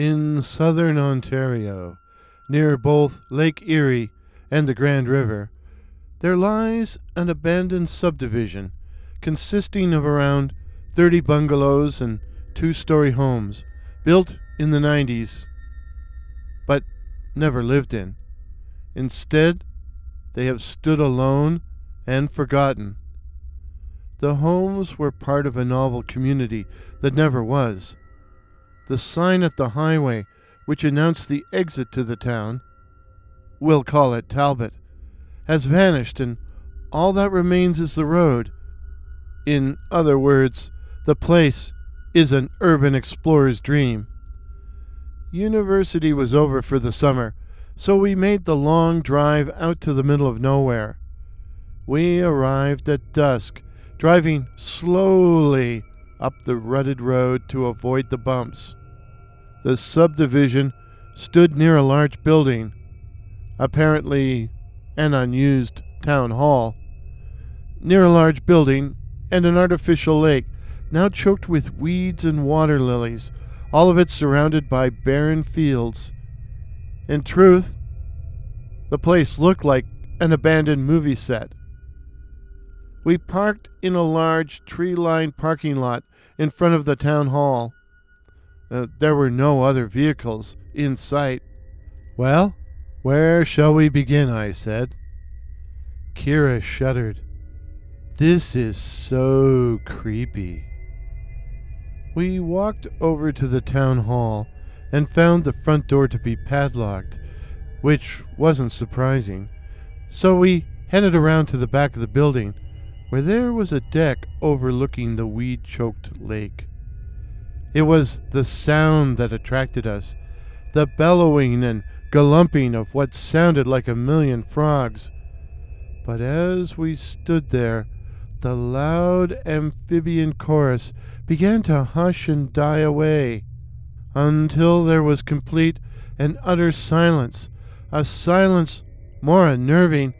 In southern Ontario, near both Lake Erie and the Grand River, there lies an abandoned subdivision consisting of around 30 bungalows and two-story homes built in the 90s, but never lived in. Instead, they have stood alone and forgotten. The homes were part of a novel community that never was. The sign at the highway, which announced the exit to the town, we'll call it Talbot, has vanished, and all that remains is the road. In other words, the place is an urban explorer's dream. University was over for the summer, so we made the long drive out to the middle of nowhere. We arrived at dusk, driving slowly up the rutted road to avoid the bumps. The subdivision stood near a large building, apparently an unused town hall. Near a large building and an artificial lake, now choked with weeds and water lilies, all of it surrounded by barren fields. In truth, the place looked like an abandoned movie set. We parked in a large tree-lined parking lot in front of the town hall. There were no other vehicles in sight. "Well, where shall we begin?" I said. Kira shuddered. "This is so creepy." We walked over to the town hall and found the front door to be padlocked, which wasn't surprising. So we headed around to the back of the building, where there was a deck overlooking the weed-choked lake. It was the sound that attracted us, the bellowing and galumping of what sounded like a million frogs. But as we stood there, the loud amphibian chorus began to hush and die away, until there was complete and utter silence, a silence more unnerving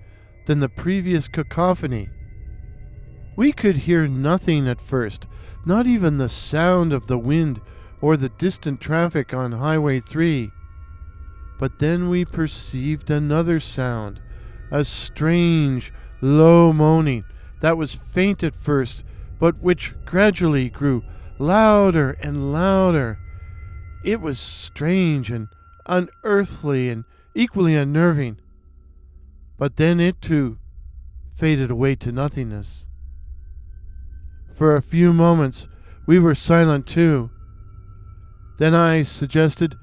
than the previous cacophony. We could hear nothing at first, not even the sound of the wind or the distant traffic on Highway 3. But then we perceived another sound, a strange, low moaning that was faint at first, but which gradually grew louder and louder. It was strange and unearthly and equally unnerving. But then it too faded away to nothingness. For a few moments we were silent too. Then I suggested,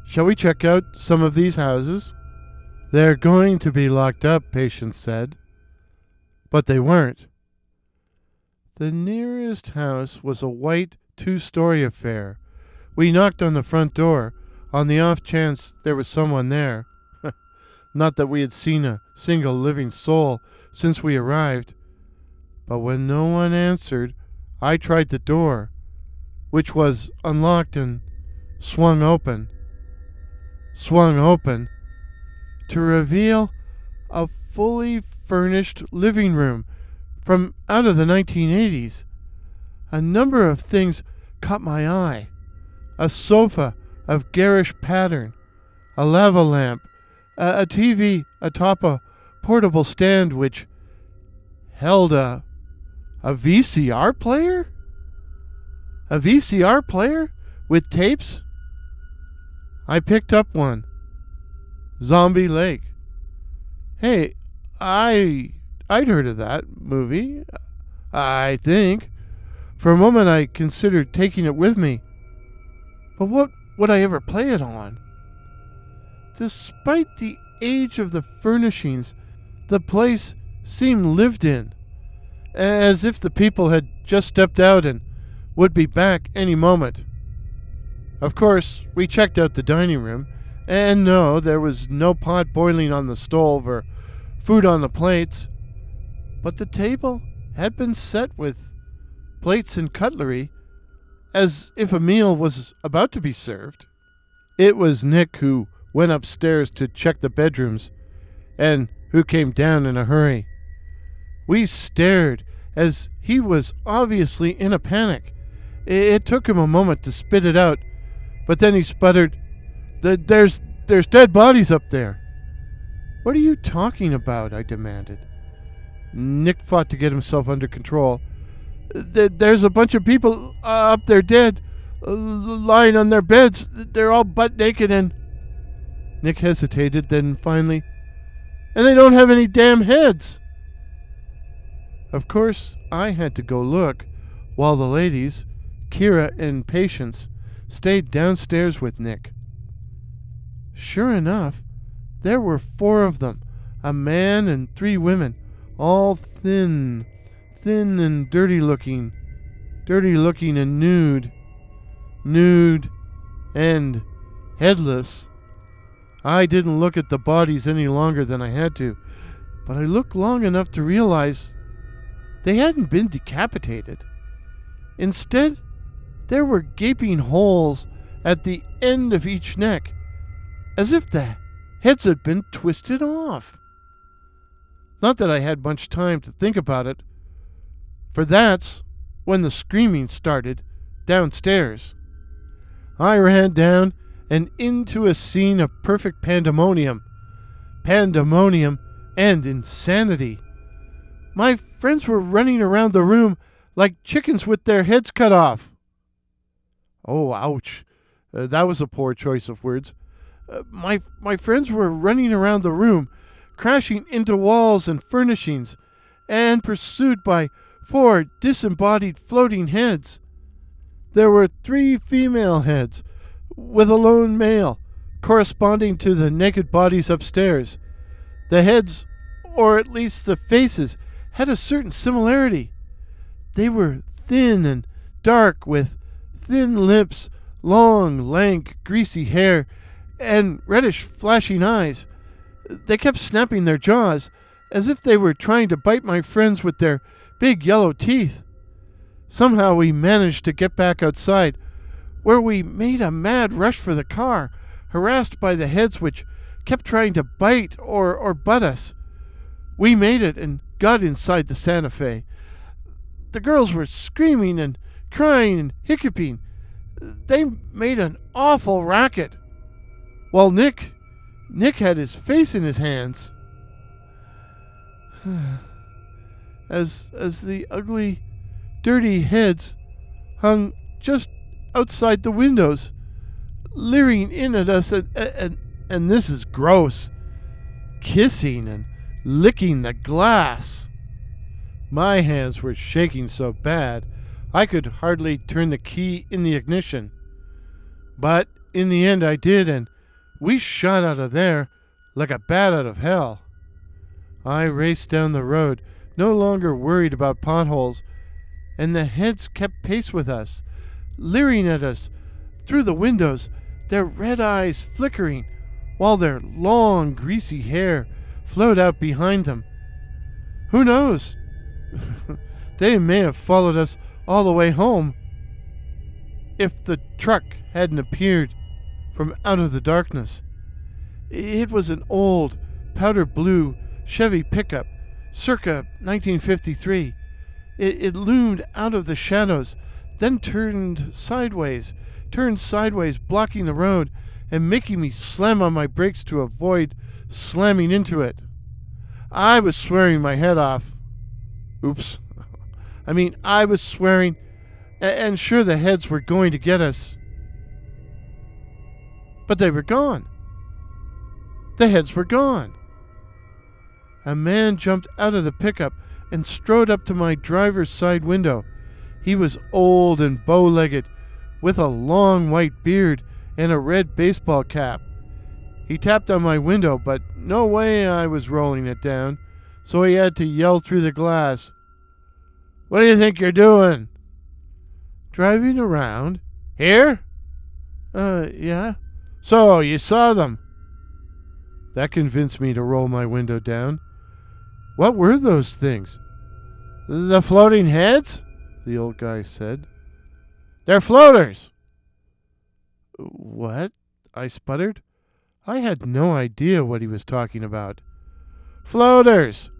"Shall we check out some of these houses?" "They're going to be locked up," Patience said. But they weren't. The nearest house was a white two-story affair. We knocked on the front door, on the off chance there was someone there. Not that we had seen a single living soul since we arrived. But when no one answered, I tried the door, which was unlocked and swung open. To reveal a fully furnished living room from out of the 1980s. A number of things caught my eye. A sofa of garish pattern, a lava lamp, a TV atop a portable stand which held a VCR player? A VCR player with tapes? I picked up one. Zombie Lake. Hey, I'd heard of that movie, I think. For a moment I considered taking it with me. But what would I ever play it on? Despite the age of the furnishings, the place seemed lived in, as if the people had just stepped out and would be back any moment. Of course, we checked out the dining room, and no, there was no pot boiling on the stove or food on the plates, but the table had been set with plates and cutlery, as if a meal was about to be served. It was Nick who went upstairs to check the bedrooms, and who came down in a hurry. We stared, as he was obviously in a panic. It took him a moment to spit it out, But then he sputtered, There's dead bodies up there." "What are you talking about?" I demanded. Nick fought to get himself under control. There's a bunch of people up there dead, lying on their beds. They're all butt naked and..." Nick hesitated, then finally, "And they don't have any damn heads." Of course, I had to go look, while the ladies, Kira and Patience, stayed downstairs with Nick. Sure enough, there were 4 of them, a man and 3 women, all thin and dirty looking and nude and headless. I didn't look at the bodies any longer than I had to, but I looked long enough to realize they hadn't been decapitated. Instead, there were gaping holes at the end of each neck, as if the heads had been twisted off. Not that I had much time to think about it, for that's when the screaming started downstairs. I ran down and into a scene of perfect pandemonium and insanity. My friends were running around the room like chickens with their heads cut off. Oh, ouch. That was a poor choice of words. My friends were running around the room, crashing into walls and furnishings, and pursued by 4 disembodied floating heads. There were 3 female heads, with a lone male, corresponding to the naked bodies upstairs. The heads, or at least the faces, had a certain similarity. They were thin and dark, with thin lips, long, lank, greasy hair, and reddish, flashing eyes. They kept snapping their jaws, as if they were trying to bite my friends with their big yellow teeth. Somehow we managed to get back outside, where we made a mad rush for the car, harassed by the heads which kept trying to bite or butt us. We made it and got inside the Santa Fe. The girls were screaming and crying and hiccuping. They made an awful racket, while Nick had his face in his hands. As the ugly, dirty heads hung just outside the windows, leering in at us, and this is gross, kissing and licking the glass. My hands were shaking so bad I could hardly turn the key in the ignition. But in the end I did, and we shot out of there like a bat out of hell. I raced down the road, no longer worried about potholes, and the heads kept pace with us, leering at us through the windows, their red eyes flickering, while their long, greasy hair flowed out behind them. Who knows? They may have followed us all the way home if the truck hadn't appeared from out of the darkness. It was an old, powder blue Chevy pickup, circa 1953. It loomed out of the shadows, then turned sideways, blocking the road and making me slam on my brakes to avoid slamming into it. I was swearing my head off. Oops. I was swearing and sure the heads were going to get us. But they were gone. The heads were gone. A man jumped out of the pickup and strode up to my driver's side window. He was old and bow-legged, with a long white beard and a red baseball cap. He tapped on my window, but no way I was rolling it down, so he had to yell through the glass, "What do you think you're doing?" "Driving around." "Here?" Yeah." "So, you saw them?" That convinced me to roll my window down. "What were those things?" "The floating heads," the old guy said. "They're floaters." "What?" I sputtered. I had no idea what he was talking about. "Floaters.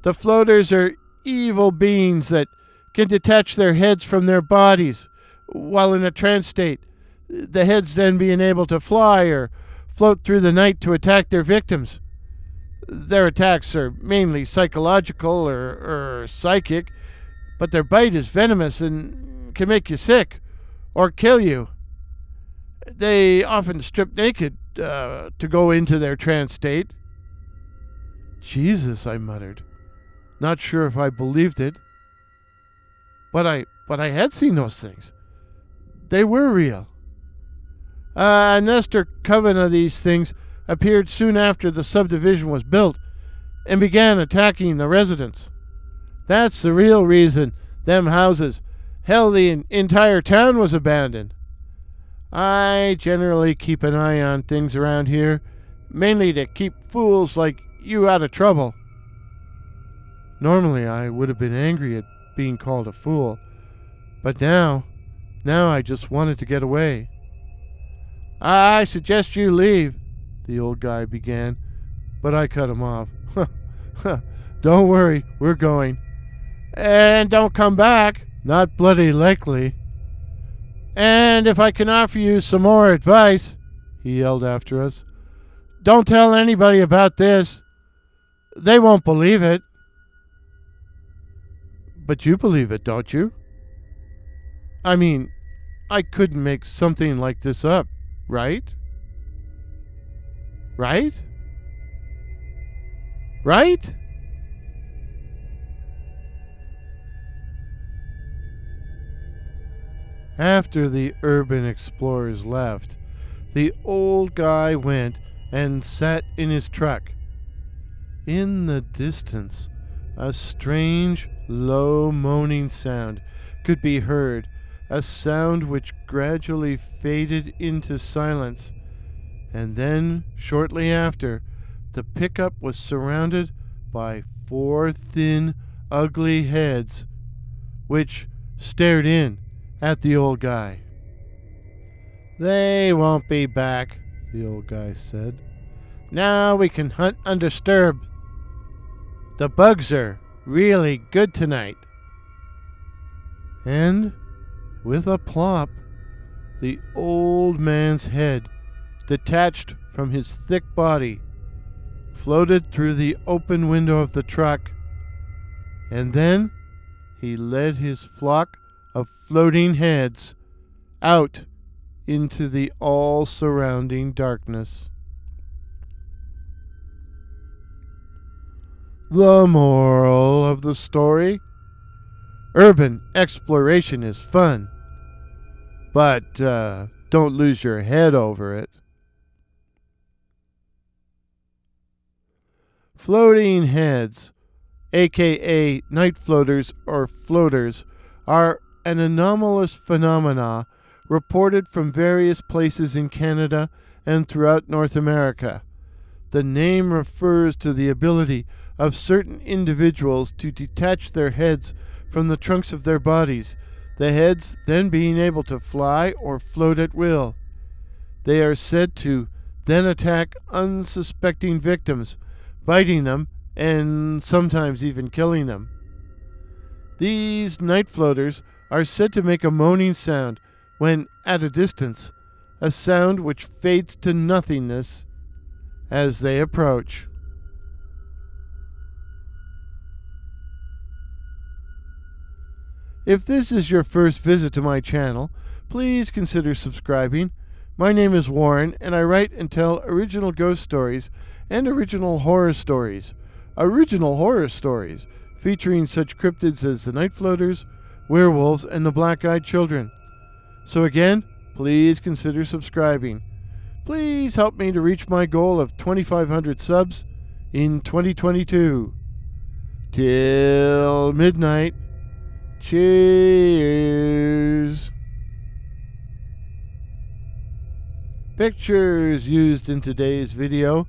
The floaters are evil beings that can detach their heads from their bodies while in a trance state. the heads then being able to fly or float through the night to attack their victims. Their attacks are mainly psychological or psychic, but their bite is venomous and can make you sick or kill you. They often strip naked to go into their trance state. Jesus, I muttered, not sure if I believed it. But I had seen those things. They were real. A nest or coven of these things appeared soon after the subdivision was built and began attacking the residents. That's the real reason them houses, hell, the entire town was abandoned. I generally keep an eye on things around here, mainly to keep fools like you out of trouble. Normally I would have been angry at being called a fool, but now I just wanted to get away. I suggest you leave, the old guy began, but I cut him off. Don't worry, we're going. And don't come back, not bloody likely. And if I can offer you some more advice, he yelled after us, don't tell anybody about this. They won't believe it. But you believe it, don't you? I mean, I couldn't make something like this up, right? Right? Right? After the urban explorers left, the old guy went and sat in his truck. In the distance, a strange, low moaning sound could be heard, a sound which gradually faded into silence, and then, shortly after, the pickup was surrounded by 4 thin, ugly heads, which stared in at the old guy. They won't be back, the old guy said. Now we can hunt undisturbed. The bugs are really good tonight. And, with a plop, the old man's head, detached from his thick body, floated through the open window of the truck, and then he led his flock of floating heads out into the all-surrounding darkness. The moral of the story: urban exploration is fun, but don't lose your head over it. Floating heads, aka night floaters or floaters, are an anomalous phenomena reported from various places in Canada and throughout North America. The name refers to the ability of certain individuals to detach their heads from the trunks of their bodies, the heads then being able to fly or float at will. They are said to then attack unsuspecting victims, biting them and sometimes even killing them. These night floaters are said to make a moaning sound when at a distance, a sound which fades to nothingness as they approach. If this is your first visit to my channel, please consider subscribing. My name is Warren, and I write and tell original ghost stories and original horror stories. Original horror stories featuring such cryptids as the night floaters, werewolves, and the black-eyed children. So again, please consider subscribing. Please help me to reach my goal of 2,500 subs in 2022. Till midnight. Cheers. Pictures used in today's video,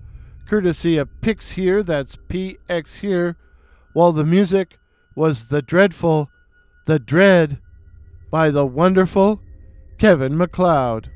courtesy of Pix here, that's PX here, while the music was The Dreadful, The Dread by the wonderful Kevin MacLeod.